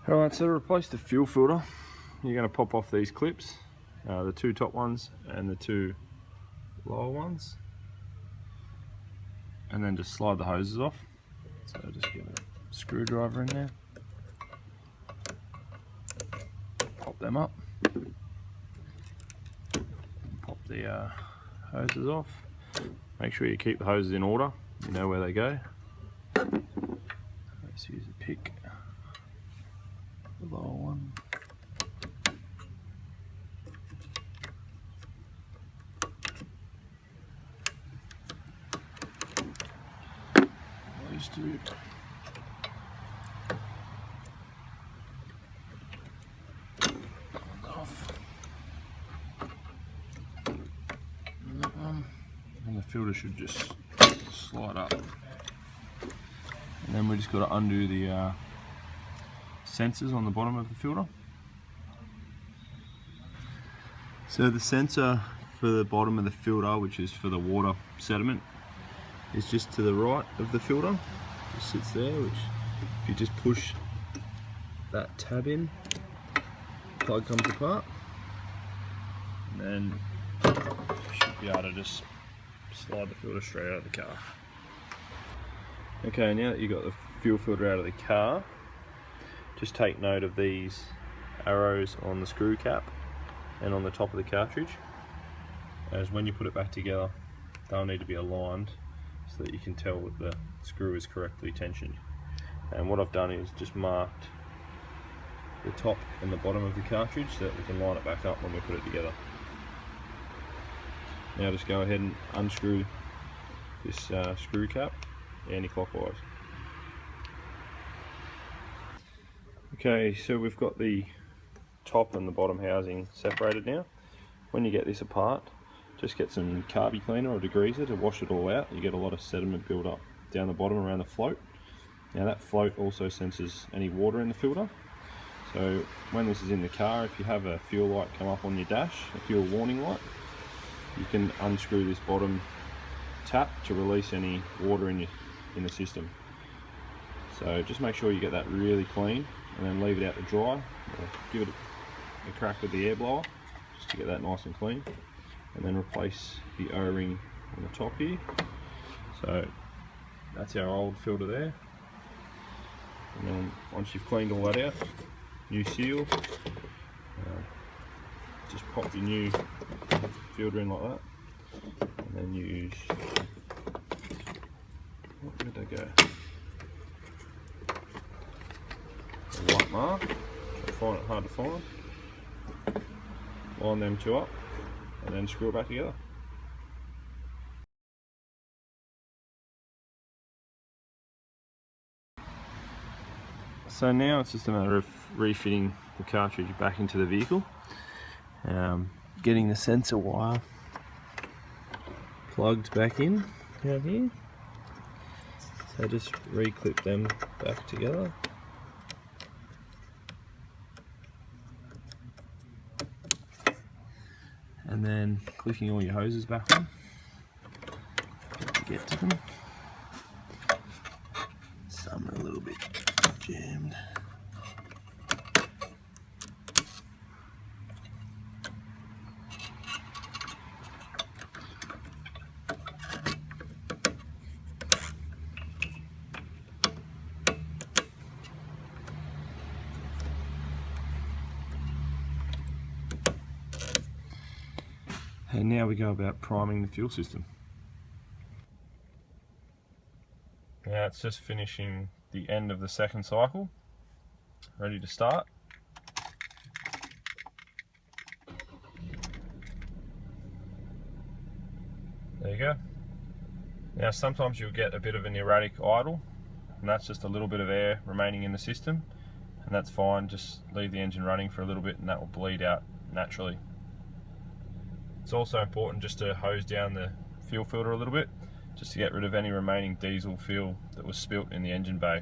Alright, so to replace the fuel filter, you're going to pop off these clips, the two top ones and the two lower ones, and then just slide the hoses off. So just get a screwdriver in there, pop them up, pop the hoses off. Make sure you keep the hoses in order, you know where they go. Let's use a pick, the lower one. Those two. Off. And that one. And the filter should just slide up. And then we just got to undo the sensors on the bottom of the filter. So the sensor for the bottom of the filter, which is for the water sediment, is just to the right of the filter. Just sits there, which if you just push that tab in, the plug comes apart, and then you should be able to just slide the filter straight out of the car. Okay, now that you've got the fuel filter out of the car, just take note of these arrows on the screw cap and on the top of the cartridge, as when you put it back together they'll need to be aligned so that you can tell that the screw is correctly tensioned. And what I've done is just marked the top and the bottom of the cartridge so that we can line it back up when we put it together. Now just go ahead and unscrew this screw cap anti-clockwise. Okay, so we've got the top and the bottom housing separated now. When you get this apart, just get some carby cleaner or degreaser to wash it all out. You get a lot of sediment build up down the bottom around the float. Now that float also senses any water in the filter. So when this is in the car, if you have a fuel light come up on your dash, a fuel warning light, you can unscrew this bottom tap to release any water in the system. So just make sure you get that really clean and then leave it out to dry, or give it a crack with the air blower just to get that nice and clean, and then replace the O-ring on the top here. So that's our old filter there, and then once you've cleaned all that out, new seal, just pop your new filter in like that, and then use, where did they go? A white mark, I find it hard to find. Line them two up and then screw it back together. So now it's just a matter of refitting the cartridge back into the vehicle, getting the sensor wire plugged back in down here. So just re-clip them back together. And then clicking all your hoses back on to get to them. Some are a little bit jammed. And now we go about priming the fuel system. Now it's just finishing the end of the second cycle, ready to start. There you go. Now sometimes you'll get a bit of an erratic idle, and that's just a little bit of air remaining in the system, and that's fine. Just leave the engine running for a little bit and that will bleed out naturally. It's also important just to hose down the fuel filter a little bit, just to get rid of any remaining diesel fuel that was spilt in the engine bay.